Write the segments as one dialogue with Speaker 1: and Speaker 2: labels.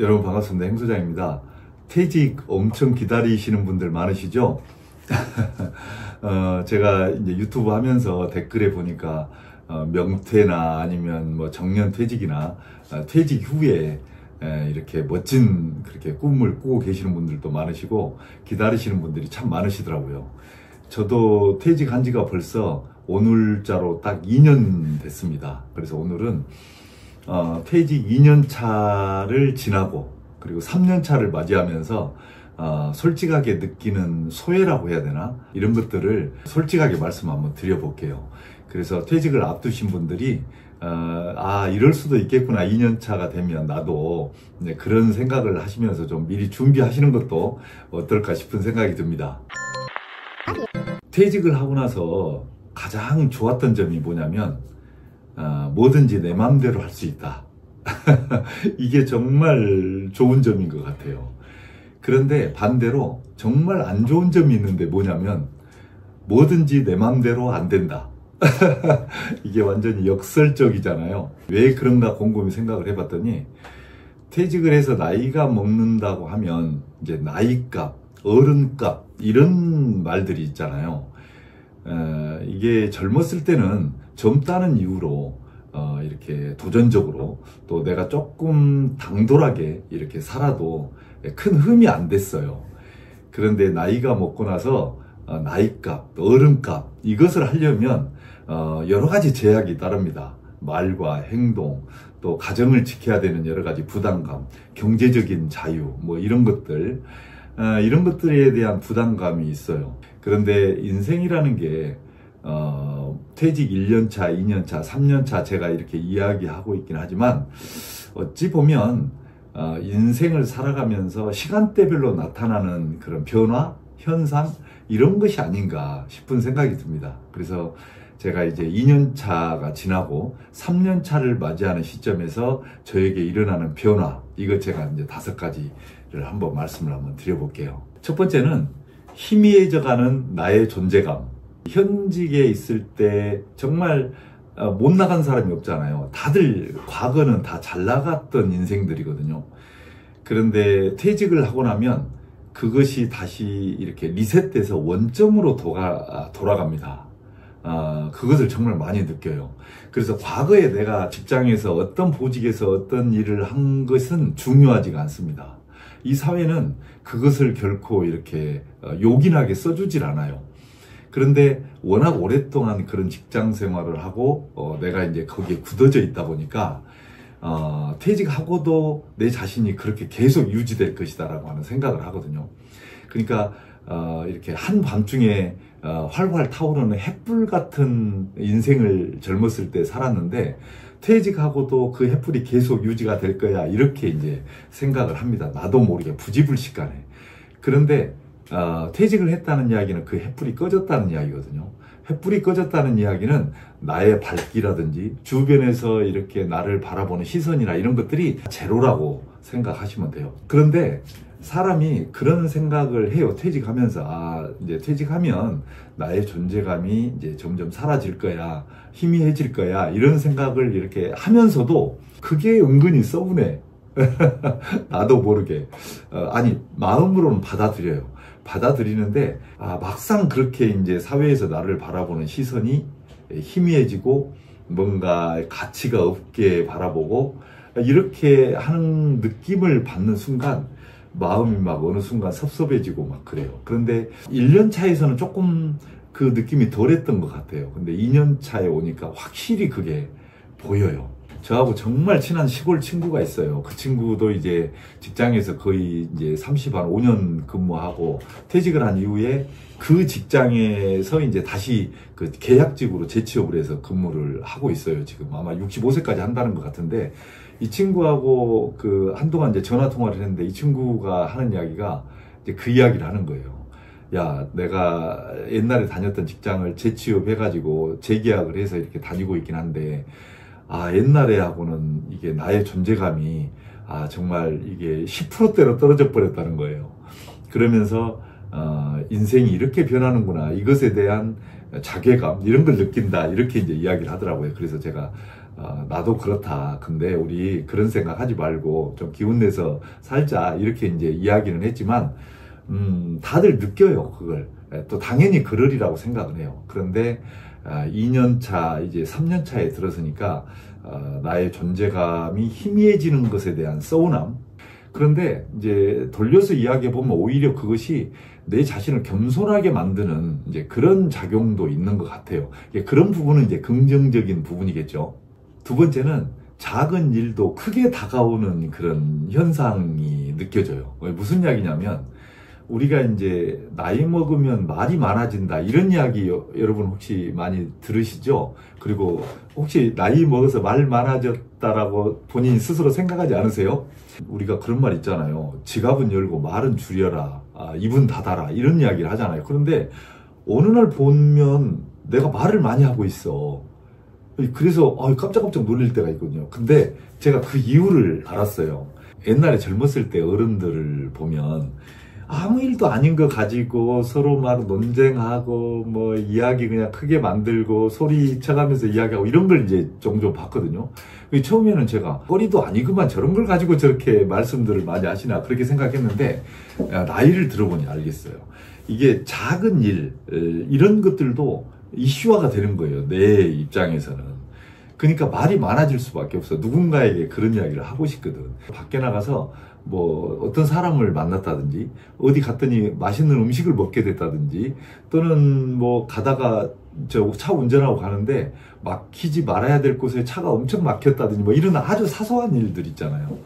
Speaker 1: 여러분 반갑습니다. 행 소장입니다. 퇴직 엄청 기다리시는 분들 많으시죠? 제가 이제 유튜브 하면서 댓글에 보니까 명퇴나 아니면 뭐 정년 퇴직이나 퇴직 후에 이렇게 멋진 그렇게 꿈을 꾸고 계시는 분들도 많으시고 기다리시는 분들이 참 많으시더라고요. 저도 퇴직한 지가 벌써 오늘자로 딱 2년 됐습니다. 그래서 오늘은 퇴직 2년 차를 지나고 그리고 3년 차를 맞이하면서 솔직하게 느끼는 소외라고 해야 되나? 이런 것들을 솔직하게 말씀 한번 드려볼게요. 그래서 퇴직을 앞두신 분들이 이럴 수도 있겠구나. 2년 차가 되면 나도 그런 생각을 하시면서 좀 미리 준비하시는 것도 어떨까 싶은 생각이 듭니다. 퇴직을 하고 나서 가장 좋았던 점이 뭐냐면 뭐든지 내 마음대로 할 수 있다. 이게 정말 좋은 점인 것 같아요. 그런데 반대로 정말 안 좋은 점이 있는데 뭐냐면 뭐든지 내 마음대로 안 된다. 이게 완전히 역설적이잖아요. 왜 그런가 곰곰이 생각을 해봤더니 퇴직을 해서 나이가 먹는다고 하면 이제 나이값, 어른값 이런 말들이 있잖아요. 이게 젊었을 때는 젊다는 이유로 이렇게 도전적으로 또 내가 조금 당돌하게 이렇게 살아도 큰 흠이 안 됐어요. 그런데 나이가 먹고 나서 나이값, 어른값 이것을 하려면 여러 가지 제약이 따릅니다. 말과 행동, 또 가정을 지켜야 되는 여러 가지 부담감, 경제적인 자유 뭐 이런 것들 이런 것들에 대한 부담감이 있어요. 그런데 인생이라는 게 퇴직 1년차, 2년차, 3년차 제가 이렇게 이야기하고 있긴 하지만 어찌 보면 인생을 살아가면서 시간대별로 나타나는 그런 변화, 현상 이런 것이 아닌가 싶은 생각이 듭니다. 그래서 제가 이제 2년차가 지나고 3년차를 맞이하는 시점에서 저에게 일어나는 변화 이거 제가 이제 5가지를 한번 말씀을 한번 드려볼게요. 첫 번째는 희미해져가는 나의 존재감. 현직에 있을 때 정말 못 나간 사람이 없잖아요. 다들 과거는 다 잘 나갔던 인생들이거든요. 그런데 퇴직을 하고 나면 그것이 다시 이렇게 리셋돼서 원점으로 돌아갑니다. 그것을 정말 많이 느껴요. 그래서 과거에 내가 직장에서 어떤 보직에서 어떤 일을 한 것은 중요하지가 않습니다. 이 사회는 그것을 결코 이렇게 요긴하게 써주질 않아요. 그런데 워낙 오랫동안 그런 직장 생활을 하고 내가 이제 거기에 굳어져 있다 보니까 퇴직하고도 내 자신이 그렇게 계속 유지될 것이다 라고 하는 생각을 하거든요. 그러니까 이렇게 한밤중에 활활 타오르는 햇불 같은 인생을 젊었을 때 살았는데 퇴직하고도 그 햇불이 계속 유지가 될 거야 이렇게 이제 생각을 합니다. 나도 모르게 부지불식간에. 그런데 퇴직을 했다는 이야기는 그 햇불이 꺼졌다는 이야기거든요. 햇불이 꺼졌다는 이야기는 나의 밝기라든지 주변에서 이렇게 나를 바라보는 시선이나 이런 것들이 제로라고 생각하시면 돼요. 그런데 사람이 그런 생각을 해요. 퇴직하면서 이제 퇴직하면 나의 존재감이 이제 점점 사라질 거야, 희미해질 거야 이런 생각을 이렇게 하면서도 그게 은근히 서운해. 나도 모르게 마음으로는 받아들여요. 받아들이는데 막상 그렇게 이제 사회에서 나를 바라보는 시선이 희미해지고 뭔가 가치가 없게 바라보고 이렇게 하는 느낌을 받는 순간 마음이 막 어느 순간 섭섭해지고 막 그래요. 그런데 1년 차에서는 조금 그 느낌이 덜했던 것 같아요. 근데 2년 차에 오니까 확실히 그게 보여요. 저하고 정말 친한 시골 친구가 있어요. 그 친구도 이제 직장에서 거의 이제 5년 근무하고 퇴직을 한 이후에 그 직장에서 이제 다시 그 계약직으로 재취업을 해서 근무를 하고 있어요. 지금 아마 65세까지 한다는 것 같은데 이 친구하고 그 한동안 이제 전화 통화를 했는데 이 친구가 하는 이야기가 이제 그 이야기를 하는 거예요. 야, 내가 옛날에 다녔던 직장을 재취업해가지고 재계약을 해서 이렇게 다니고 있긴 한데 옛날에 하고는 이게 나의 존재감이 정말 이게 10%대로 떨어져 버렸다는 거예요. 그러면서 인생이 이렇게 변하는구나 이것에 대한 자괴감 이런 걸 느낀다 이렇게 이제 이야기를 하더라고요. 그래서 제가 나도 그렇다. 근데 우리 그런 생각 하지 말고 좀 기운 내서 살자. 이렇게 이제 이야기는 했지만, 다들 느껴요, 그걸. 또 당연히 그러리라고 생각은 해요. 그런데 2년차, 이제 3년차에 들어서니까 나의 존재감이 희미해지는 것에 대한 서운함. 그런데 이제 돌려서 이야기해 보면 오히려 그것이 내 자신을 겸손하게 만드는 이제 그런 작용도 있는 것 같아요. 그런 부분은 이제 긍정적인 부분이겠죠. 두 번째는 작은 일도 크게 다가오는 그런 현상이 느껴져요. 무슨 이야기냐면, 우리가 이제 나이 먹으면 말이 많아진다, 이런 이야기 여러분 혹시 많이 들으시죠? 그리고 혹시 나이 먹어서 말 많아졌다라고 본인 스스로 생각하지 않으세요? 우리가 그런 말 있잖아요. 지갑은 열고 말은 줄여라, 입은 닫아라, 이런 이야기를 하잖아요. 그런데 어느 날 보면 내가 말을 많이 하고 있어. 그래서 깜짝깜짝 놀릴 때가 있거든요. 근데 제가 그 이유를 알았어요. 옛날에 젊었을 때 어른들을 보면 아무 일도 아닌 거 가지고 서로 막 논쟁하고 뭐 이야기 그냥 크게 만들고 소리 쳐가면서 이야기하고 이런 걸 이제 종종 봤거든요. 처음에는 제가 거리도 아니구만 저런 걸 가지고 저렇게 말씀들을 많이 하시나 그렇게 생각했는데, 나이를 들어보니 알겠어요. 이게 작은 일, 이런 것들도 이슈화가 되는 거예요, 내 입장에서는. 그러니까 말이 많아질 수밖에 없어. 누군가에게 그런 이야기를 하고 싶거든. 밖에 나가서 뭐 어떤 사람을 만났다든지, 어디 갔더니 맛있는 음식을 먹게 됐다든지, 또는 뭐 가다가 저 차 운전하고 가는데 막히지 말아야 될 곳에 차가 엄청 막혔다든지, 뭐 이런 아주 사소한 일들 있잖아요.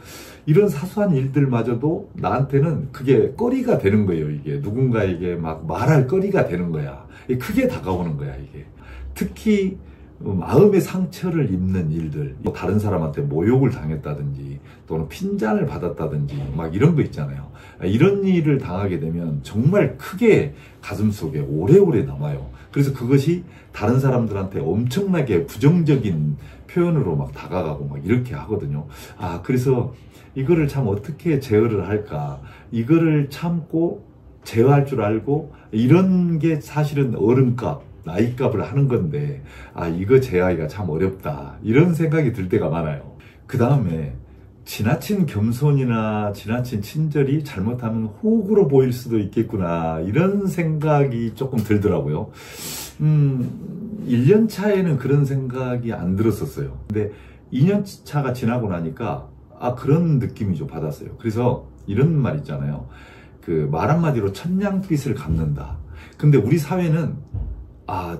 Speaker 1: 이런 사소한 일들마저도 나한테는 그게 거리가 되는 거예요. 이게 누군가에게 막 말할 거리가 되는 거야. 크게 다가오는 거야, 이게. 특히 마음의 상처를 입는 일들, 다른 사람한테 모욕을 당했다든지 또는 핀잔을 받았다든지 막 이런 거 있잖아요. 이런 일을 당하게 되면 정말 크게 가슴속에 오래오래 남아요. 그래서 그것이 다른 사람들한테 엄청나게 부정적인 표현으로 막 다가가고 막 이렇게 하거든요. 그래서 이거를 참 어떻게 제어를 할까, 이거를 참고 제어할 줄 알고, 이런 게 사실은 어른값, 나이값을 하는 건데, 이거 제어하기가 참 어렵다, 이런 생각이 들 때가 많아요. 그 다음에 지나친 겸손이나 지나친 친절이 잘못하면 호구로 보일 수도 있겠구나, 이런 생각이 조금 들더라고요. 1년 차에는 그런 생각이 안 들었었어요. 근데 2년 차가 지나고 나니까 그런 느낌이 좀 받았어요. 그래서 이런 말 있잖아요. 그 말 한마디로 천냥빚을 갚는다. 근데 우리 사회는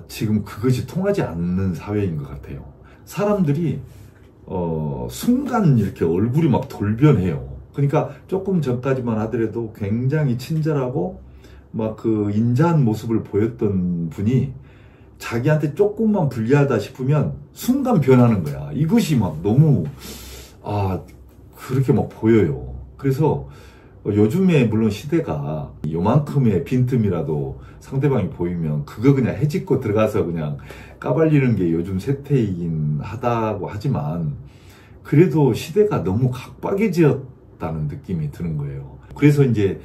Speaker 1: 지금 그것이 통하지 않는 사회인 것 같아요. 사람들이 순간 이렇게 얼굴이 막 돌변해요. 그러니까 조금 전까지만 하더라도 굉장히 친절하고 막 그 인자한 모습을 보였던 분이 자기한테 조금만 불리하다 싶으면 순간 변하는 거야. 이것이 막 너무 그렇게 막 보여요. 그래서 요즘에 물론 시대가 요만큼의 빈틈이라도 상대방이 보이면 그거 그냥 해집고 들어가서 그냥 까발리는 게 요즘 세태이긴 하다고 하지만, 그래도 시대가 너무 각박해졌다는 느낌이 드는 거예요. 그래서 이제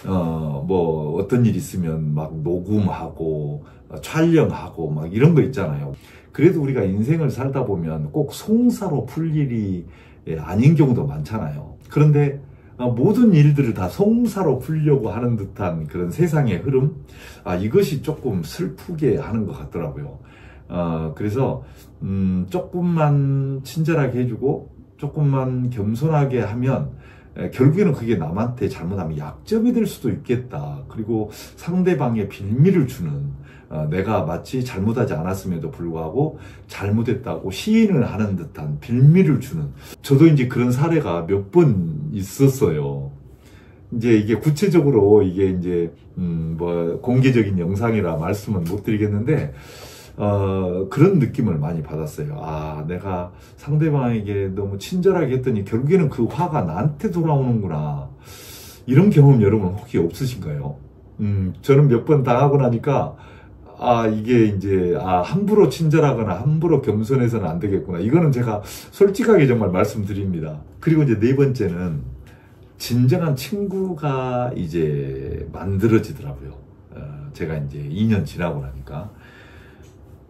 Speaker 1: 뭐 어떤 일 있으면 막 녹음하고 촬영하고 막 이런 거 있잖아요. 그래도 우리가 인생을 살다 보면 꼭 송사로 풀 일이 아닌 경우도 많잖아요. 그런데 모든 일들을 다 송사로 풀려고 하는 듯한 그런 세상의 흐름, 이것이 조금 슬프게 하는 것 같더라고요. 그래서 조금만 친절하게 해주고 조금만 겸손하게 하면 결국에는 그게 남한테 잘못하면 약점이 될 수도 있겠다. 그리고 상대방의 빌미를 주는, 내가 마치 잘못하지 않았음에도 불구하고 잘못했다고 시인을 하는 듯한 빌미를 주는, 저도 이제 그런 사례가 몇 번 있었어요. 이제 이게 구체적으로 이게 이제 뭐 공개적인 영상이라 말씀은 못 드리겠는데, 그런 느낌을 많이 받았어요. 내가 상대방에게 너무 친절하게 했더니 결국에는 그 화가 나한테 돌아오는구나. 이런 경험 여러분 혹시 없으신가요? 저는 몇 번 당하고 나니까 이게 이제 함부로 친절하거나 함부로 겸손해서는 안 되겠구나. 이거는 제가 솔직하게 정말 말씀드립니다. 그리고 이제 네 번째는 진정한 친구가 이제 만들어지더라고요. 제가 이제 2년 지나고 나니까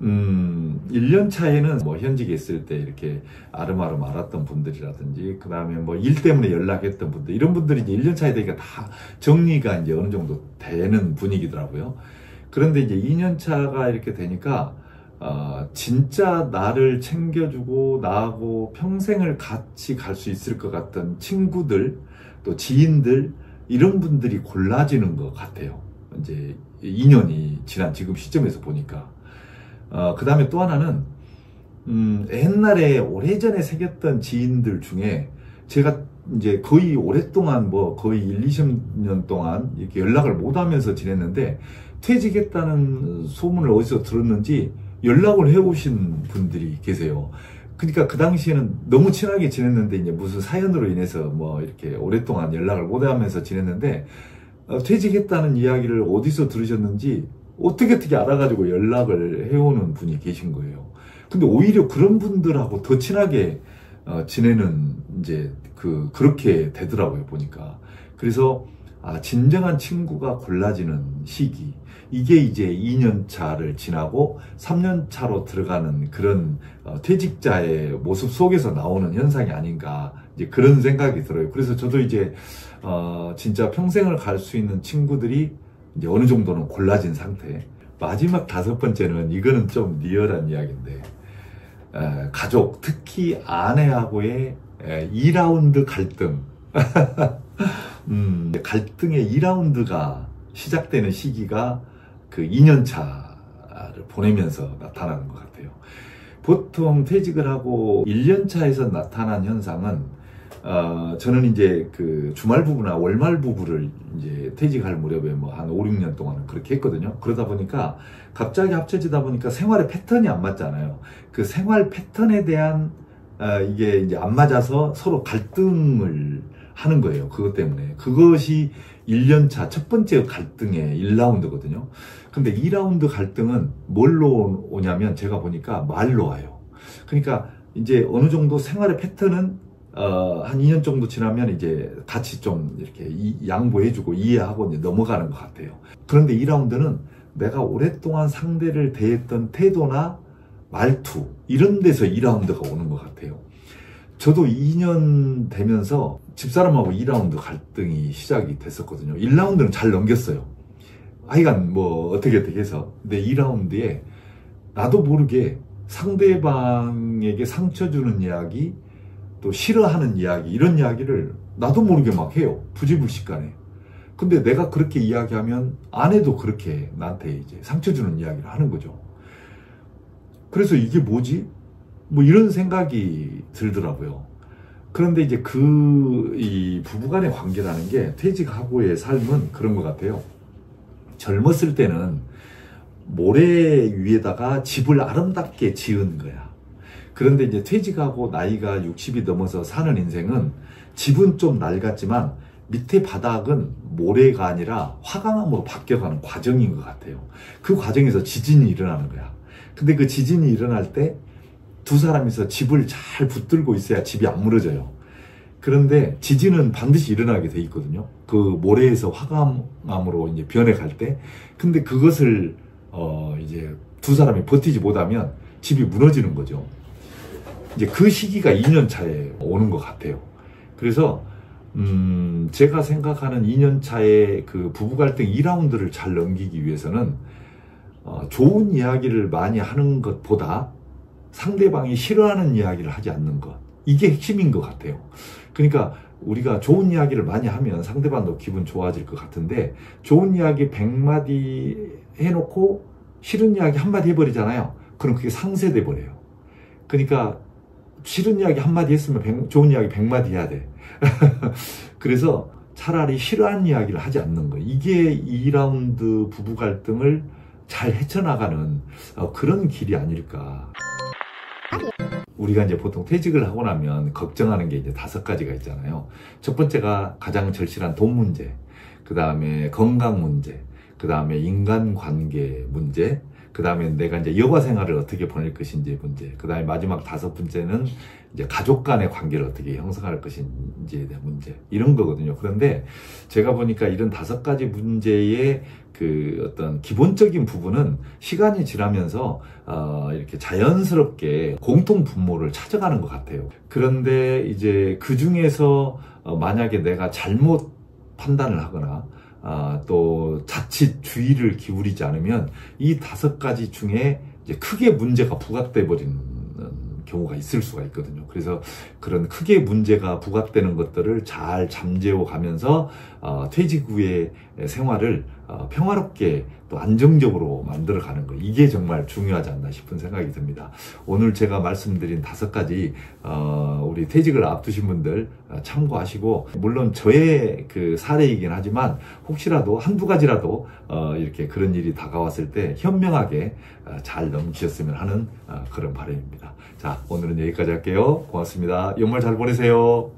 Speaker 1: 1년 차에는 뭐 현직에 있을 때 이렇게 아름아름 알았던 분들이라든지, 그 다음에 뭐 일 때문에 연락했던 분들, 이런 분들이 이제 1년 차에 되니까 다 정리가 이제 어느 정도 되는 분위기더라고요. 그런데 이제 2년 차가 이렇게 되니까, 진짜 나를 챙겨주고 나하고 평생을 같이 갈 수 있을 것 같던 친구들, 또 지인들, 이런 분들이 골라지는 것 같아요. 이제 2년이 지난 지금 시점에서 보니까. 그 다음에 또 하나는, 옛날에 오래전에 사귀었던 지인들 중에 제가 이제 거의 오랫동안 뭐 거의 20년 동안 이렇게 연락을 못 하면서 지냈는데, 퇴직했다는 소문을 어디서 들었는지 연락을 해오신 분들이 계세요. 그러니까 그 당시에는 너무 친하게 지냈는데, 이제 무슨 사연으로 인해서 뭐 이렇게 오랫동안 연락을 못 하면서 지냈는데, 퇴직했다는 이야기를 어디서 들으셨는지 어떻게 알아가지고 연락을 해오는 분이 계신 거예요. 근데 오히려 그런 분들하고 더 친하게 지내는 이제 그렇게 되더라고요, 보니까. 그래서 진정한 친구가 골라지는 시기, 이게 이제 2년 차를 지나고 3년 차로 들어가는 그런 퇴직자의 모습 속에서 나오는 현상이 아닌가, 이제 그런 생각이 들어요. 그래서 저도 이제 진짜 평생을 갈 수 있는 친구들이 이제 어느 정도는 골라진 상태. 마지막 5번째는, 이거는 좀 리얼한 이야기인데, 가족, 특히 아내하고의 2라운드 갈등. 갈등의 2라운드가 시작되는 시기가 그 2년 차를 보내면서 나타나는 것 같아요. 보통 퇴직을 하고 1년 차에서 나타난 현상은, 저는 이제 그 주말 부부나 월말 부부를 이제 퇴직할 무렵에 뭐 한 5, 6년 동안은 그렇게 했거든요. 그러다 보니까 갑자기 합쳐지다 보니까 생활의 패턴이 안 맞잖아요. 그 생활 패턴에 대한 이게 이제 안 맞아서 서로 갈등을 하는 거예요. 그것 때문에. 그것이 1년 차 첫 번째 갈등의 1라운드거든요. 근데 2라운드 갈등은 뭘로 오냐면, 제가 보니까 말로 와요. 그러니까 이제 어느 정도 생활의 패턴은 한 2년 정도 지나면 이제 같이 좀 이렇게 양보해주고 이해하고 이제 넘어가는 것 같아요. 그런데 2라운드는 내가 오랫동안 상대를 대했던 태도나 말투, 이런 데서 2라운드가 오는 것 같아요. 저도 2년 되면서 집사람하고 2라운드 갈등이 시작이 됐었거든요. 1라운드는 잘 넘겼어요. 하여간 뭐 어떻게 해서. 근데 2라운드에 나도 모르게 상대방에게 상처 주는 이야기, 또 싫어하는 이야기, 이런 이야기를 나도 모르게 막 해요. 부지불식간에. 근데 내가 그렇게 이야기하면 아내도 그렇게 나한테 이제 상처 주는 이야기를 하는 거죠. 그래서 이게 뭐지? 뭐 이런 생각이 들더라고요. 그런데 이제 이 부부간의 관계라는 게, 퇴직하고의 삶은 그런 것 같아요. 젊었을 때는 모래 위에다가 집을 아름답게 지은 거야. 그런데 이제 퇴직하고 나이가 60이 넘어서 사는 인생은, 집은 좀 낡았지만 밑에 바닥은 모래가 아니라 화강암으로 바뀌어가는 과정인 것 같아요. 그 과정에서 지진이 일어나는 거야. 근데 그 지진이 일어날 때 두 사람이서 집을 잘 붙들고 있어야 집이 안 무너져요. 그런데 지진은 반드시 일어나게 돼 있거든요. 그 모래에서 화강암으로 이제 변해갈 때. 근데 그것을 이제 두 사람이 버티지 못하면 집이 무너지는 거죠. 이제 그 시기가 2년 차에 오는 것 같아요. 그래서 제가 생각하는 2년 차의 그 부부 갈등 2라운드를 잘 넘기기 위해서는, 좋은 이야기를 많이 하는 것보다 상대방이 싫어하는 이야기를 하지 않는 것, 이게 핵심인 것 같아요. 그러니까 우리가 좋은 이야기를 많이 하면 상대방도 기분 좋아질 것 같은데, 좋은 이야기 100마디 해놓고 싫은 이야기 한마디 해버리잖아요. 그럼 그게 상쇄돼 버려요. 그러니까 싫은 이야기 한마디 했으면 좋은 이야기 100마디 해야 돼. 그래서 차라리 싫어하는 이야기를 하지 않는 거, 이게 2라운드 부부 갈등을 잘 헤쳐나가는 그런 길이 아닐까. 우리가 이제 보통 퇴직을 하고 나면 걱정하는 게 이제 5가지가 있잖아요. 첫 번째가 가장 절실한 돈 문제, 그 다음에 건강 문제, 그 다음에 인간관계 문제, 그 다음에 내가 이제 여가 생활을 어떻게 보낼 것인지의 문제, 그 다음에 마지막 5번째는 이제 가족 간의 관계를 어떻게 형성할 것인지에 대한 문제, 이런 거거든요. 그런데 제가 보니까 이런 5가지 문제의 그 어떤 기본적인 부분은 시간이 지나면서 이렇게 자연스럽게 공통 분모를 찾아가는 것 같아요. 그런데 이제 그 중에서 만약에 내가 잘못 판단을 하거나 또 자칫 주의를 기울이지 않으면 이 5가지 중에 이제 크게 문제가 부각돼 버리는 경우가 있을 수가 있거든요. 그래서 그런 크게 문제가 부각되는 것들을 잘 잠재워 가면서 퇴직 후의 생활을 평화롭게 또 안정적으로 만들어가는 거, 이게 정말 중요하지 않나 싶은 생각이 듭니다. 오늘 제가 말씀드린 5가지 우리 퇴직을 앞두신 분들 참고하시고, 물론 저의 그 사례이긴 하지만 혹시라도 한두 가지라도 이렇게 그런 일이 다가왔을 때 현명하게 잘 넘기셨으면 하는 그런 바람입니다. 자, 오늘은 여기까지 할게요. 고맙습니다. 연말 잘 보내세요.